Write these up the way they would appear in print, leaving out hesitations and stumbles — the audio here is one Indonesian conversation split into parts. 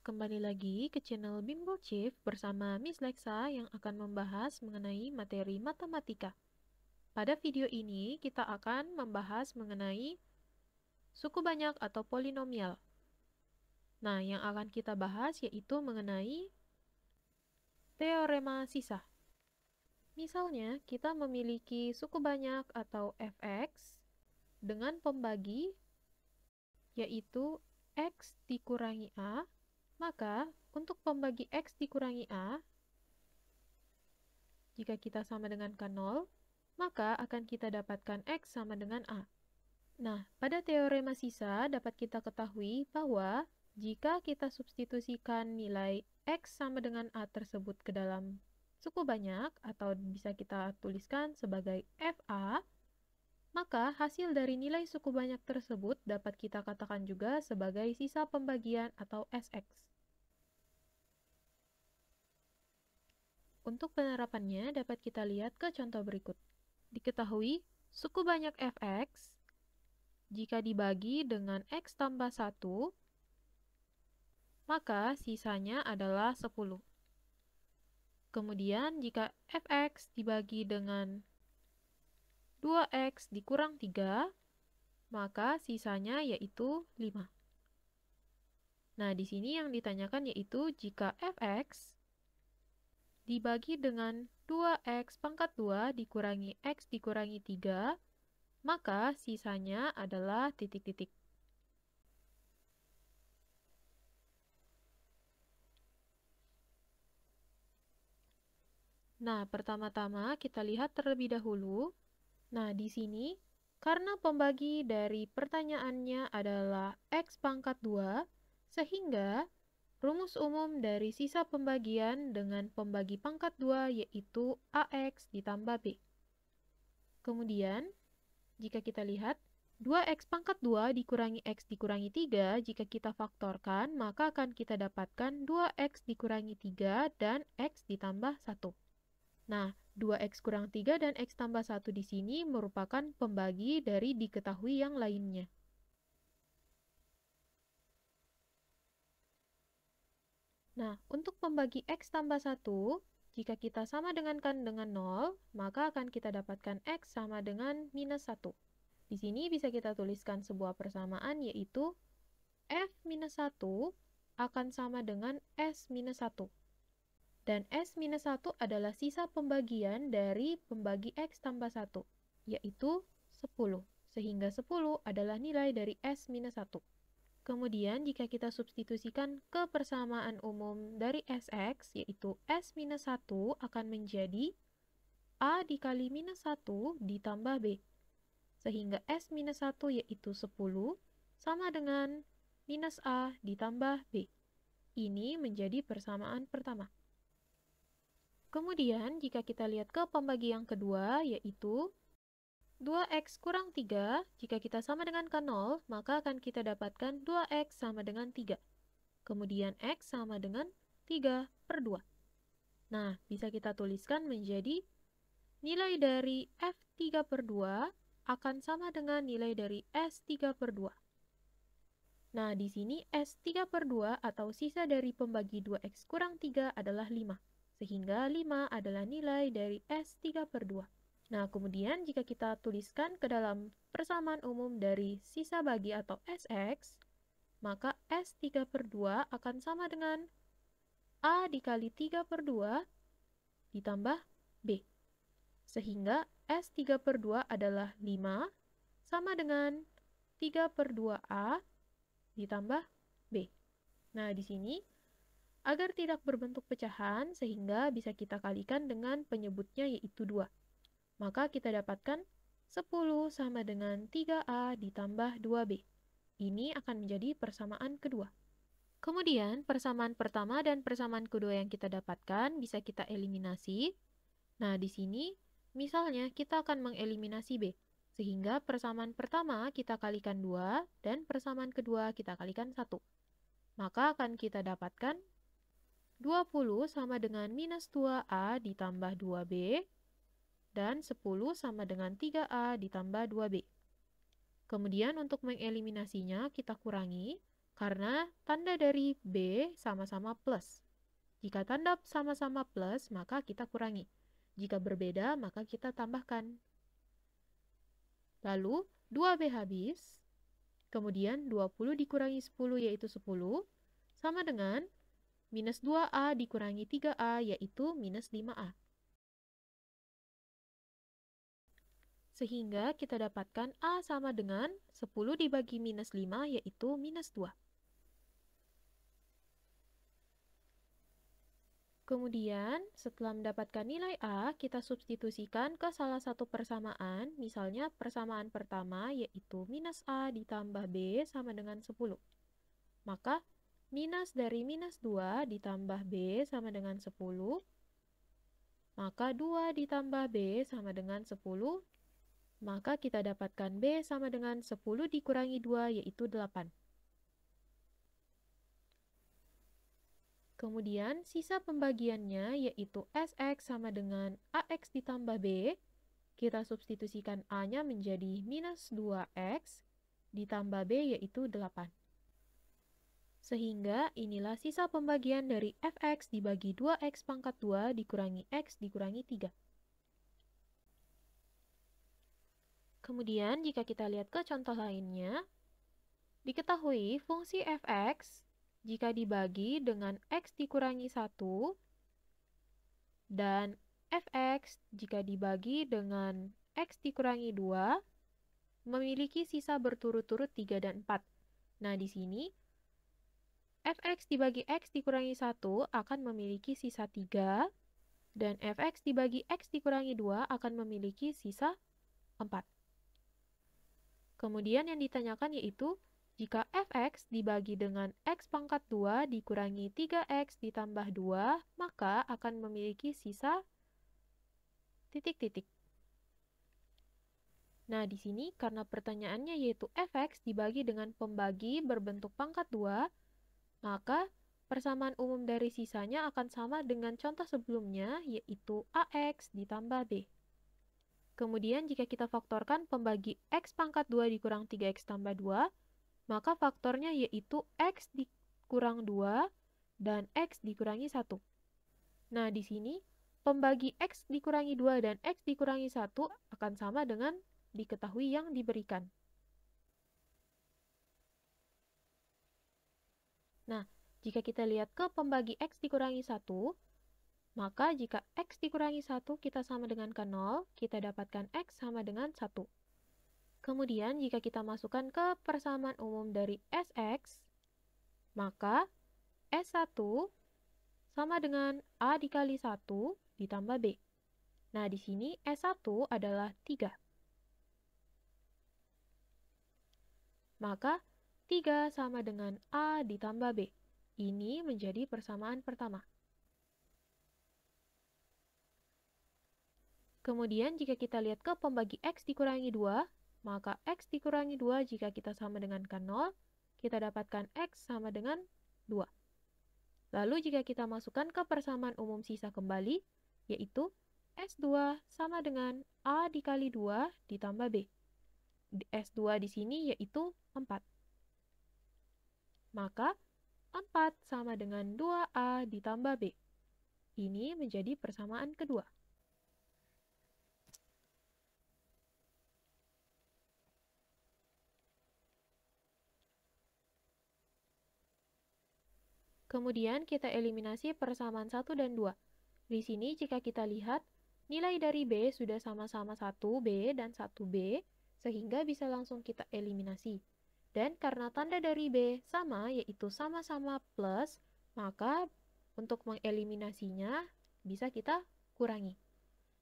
Kembali lagi ke channel Bimbo Chief bersama Miss Lexa yang akan membahas mengenai materi matematika. Pada video ini kita akan membahas mengenai suku banyak atau polinomial. Nah, yang akan kita bahas yaitu mengenai teorema sisa. Misalnya, kita memiliki suku banyak atau fx dengan pembagi yaitu x dikurangi a, maka untuk pembagi x dikurangi a, jika kita sama dengan K0, maka akan kita dapatkan x sama dengan a. Nah, pada teorema sisa dapat kita ketahui bahwa jika kita substitusikan nilai x sama dengan a tersebut ke dalam suku banyak, atau bisa kita tuliskan sebagai fa, maka hasil dari nilai suku banyak tersebut dapat kita katakan juga sebagai sisa pembagian atau Sx. Untuk penerapannya dapat kita lihat ke contoh berikut. Diketahui, suku banyak fx, jika dibagi dengan x tambah 1, maka sisanya adalah 10. Kemudian jika fx dibagi dengan 2x dikurang 3, maka sisanya yaitu 5. Nah, di sini yang ditanyakan yaitu jika fx dibagi dengan 2x pangkat 2 dikurangi x dikurangi 3, maka sisanya adalah titik-titik. Nah, pertama-tama kita lihat terlebih dahulu. Nah, di sini, karena pembagi dari pertanyaannya adalah x pangkat 2, sehingga rumus umum dari sisa pembagian dengan pembagi pangkat 2 yaitu ax ditambah b. Kemudian, jika kita lihat, 2x pangkat 2 dikurangi x dikurangi 3, jika kita faktorkan, maka akan kita dapatkan 2x dikurangi 3 dan x ditambah 1. Nah, 2x kurang 3 dan x tambah 1 di sini merupakan pembagi dari diketahui yang lainnya. Nah, untuk pembagi x tambah 1, jika kita sama dengankan dengan 0, maka akan kita dapatkan x sama dengan minus 1. Di sini bisa kita tuliskan sebuah persamaan yaitu f minus 1 akan sama dengan s minus 1. Dan S minus 1 adalah sisa pembagian dari pembagi X tambah 1, yaitu 10. Sehingga 10 adalah nilai dari S minus 1. Kemudian jika kita substitusikan ke persamaan umum dari Sx, yaitu S minus 1 akan menjadi A dikali minus 1 ditambah B. Sehingga S minus 1 yaitu 10 sama dengan minus A ditambah B. Ini menjadi persamaan pertama. Kemudian, jika kita lihat ke pembagi yang kedua, yaitu 2x kurang 3, jika kita sama dengan K0, maka akan kita dapatkan 2x sama dengan 3. Kemudian x sama dengan 3 per 2. Nah, bisa kita tuliskan menjadi nilai dari f3 per 2 akan sama dengan nilai dari s3 per 2. Nah, di sini s3 per 2 atau sisa dari pembagi 2x kurang 3 adalah 5. Sehingga 5 adalah nilai dari S3 per 2. Nah, kemudian jika kita tuliskan ke dalam persamaan umum dari sisa bagi atau Sx, maka S3 per 2 akan sama dengan A dikali 3 per 2 ditambah B. Sehingga S3 per 2 adalah 5 sama dengan 3 per 2A ditambah B. Nah, di sini agar tidak berbentuk pecahan, sehingga bisa kita kalikan dengan penyebutnya yaitu 2. Maka kita dapatkan 10 sama dengan 3A ditambah 2B. Ini akan menjadi persamaan kedua. Kemudian, persamaan pertama dan persamaan kedua yang kita dapatkan bisa kita eliminasi. Nah, di sini, misalnya kita akan mengeliminasi B. Sehingga persamaan pertama kita kalikan 2, dan persamaan kedua kita kalikan 1. Maka akan kita dapatkan 20 sama dengan minus 2A ditambah 2B, dan 10 sama dengan 3A ditambah 2B. Kemudian untuk mengeliminasinya kita kurangi, Karena tanda dari B sama-sama plus. Jika tanda sama-sama plus, maka kita kurangi. Jika berbeda, maka kita tambahkan. Lalu, 2B habis. Kemudian 20 dikurangi 10 yaitu 10, sama dengan minus 2A dikurangi 3A yaitu minus 5A. Sehingga kita dapatkan A sama dengan 10 dibagi minus 5 yaitu minus 2. Kemudian, setelah mendapatkan nilai A, kita substitusikan ke salah satu persamaan, misalnya persamaan pertama yaitu minus A ditambah B sama dengan 10. Maka, minus dari minus 2 ditambah B sama dengan 10, maka 2 ditambah B sama dengan 10, maka kita dapatkan B sama dengan 10 dikurangi 2 yaitu 8. Kemudian, sisa pembagiannya yaitu SX sama dengan AX ditambah B. Kita substitusikan A-nya menjadi minus 2X ditambah B yaitu 8. Sehingga inilah sisa pembagian dari Fx dibagi 2X pangkat 2 dikurangi X dikurangi 3. Kemudian, jika kita lihat ke contoh lainnya, diketahui fungsi Fx jika dibagi dengan X dikurangi 1, dan Fx jika dibagi dengan X dikurangi 2, memiliki sisa berturut-turut 3 dan 4. Nah, di sini, Fx dibagi X dikurangi 1 akan memiliki sisa 3, dan Fx dibagi X dikurangi 2 akan memiliki sisa 4. Kemudian yang ditanyakan yaitu, jika Fx dibagi dengan X pangkat 2 dikurangi 3X ditambah 2, maka akan memiliki sisa titik-titik. Nah, di sini karena pertanyaannya yaitu Fx dibagi dengan pembagi berbentuk pangkat 2, maka persamaan umum dari sisanya akan sama dengan contoh sebelumnya, yaitu AX ditambah B. Kemudian jika kita faktorkan pembagi X pangkat 2 dikurang 3X tambah 2, maka faktornya yaitu X dikurang 2 dan X dikurangi 1. Nah, di sini pembagi X dikurangi 2 dan X dikurangi 1 akan sama dengan diketahui yang diberikan. Nah, jika kita lihat ke pembagi X dikurangi 1, maka jika X dikurangi 1 kita sama dengan ke 0, kita dapatkan X sama dengan 1. Kemudian jika kita masukkan ke persamaan umum dari Sx, maka S1 sama dengan A dikali 1 ditambah B. Nah, di sini S1 adalah 3. Maka 3 sama dengan A ditambah B. Ini menjadi persamaan pertama. Kemudian jika kita lihat ke pembagi X dikurangi 2, maka X dikurangi 2 jika kita sama dengan ke 0, kita dapatkan X sama dengan 2. Lalu jika kita masukkan ke persamaan umum sisa kembali, yaitu S2 sama dengan A dikali 2 ditambah B. S2 di sini yaitu 4. Maka 4 sama dengan 2A ditambah B. Ini menjadi persamaan kedua. Kemudian kita eliminasi persamaan 1 dan 2. Di sini jika kita lihat, nilai dari B sudah sama-sama 1B dan 1B, sehingga bisa langsung kita eliminasi. Dan karena tanda dari B sama, yaitu sama-sama plus, maka untuk mengeliminasinya bisa kita kurangi.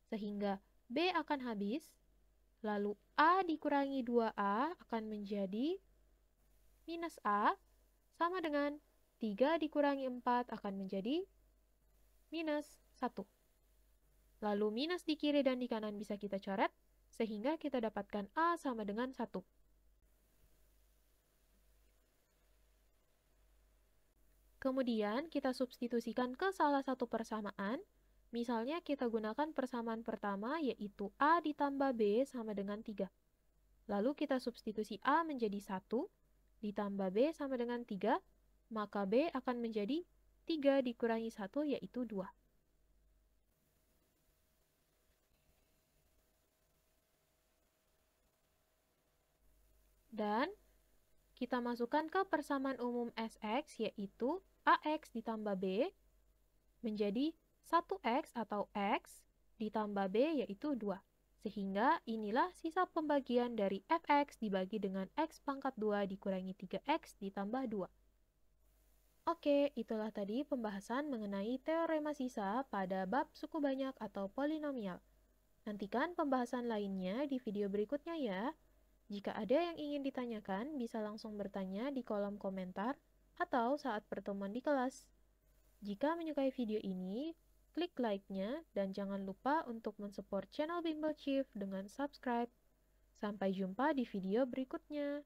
Sehingga B akan habis, lalu A dikurangi 2A akan menjadi minus A, sama dengan 3 dikurangi 4 akan menjadi minus 1. Lalu minus di kiri dan di kanan bisa kita coret, sehingga kita dapatkan A sama dengan 1. Kemudian kita substitusikan ke salah satu persamaan, misalnya kita gunakan persamaan pertama yaitu A ditambah B sama dengan 3. Lalu kita substitusi A menjadi 1, ditambah B sama dengan 3, maka B akan menjadi 3 dikurangi 1 yaitu 2. Dan kita masukkan ke persamaan umum Sx yaitu Ax ditambah B menjadi 1x atau x ditambah B yaitu 2. Sehingga inilah sisa pembagian dari fx dibagi dengan x pangkat 2 dikurangi 3x ditambah 2. Oke, itulah tadi pembahasan mengenai teorema sisa pada bab suku banyak atau polinomial. Nantikan pembahasan lainnya di video berikutnya ya. Jika ada yang ingin ditanyakan, bisa langsung bertanya di kolom komentar atau saat pertemuan di kelas. Jika menyukai video ini, klik like-nya dan jangan lupa untuk mensupport channel Bimbel Chief dengan subscribe. Sampai jumpa di video berikutnya.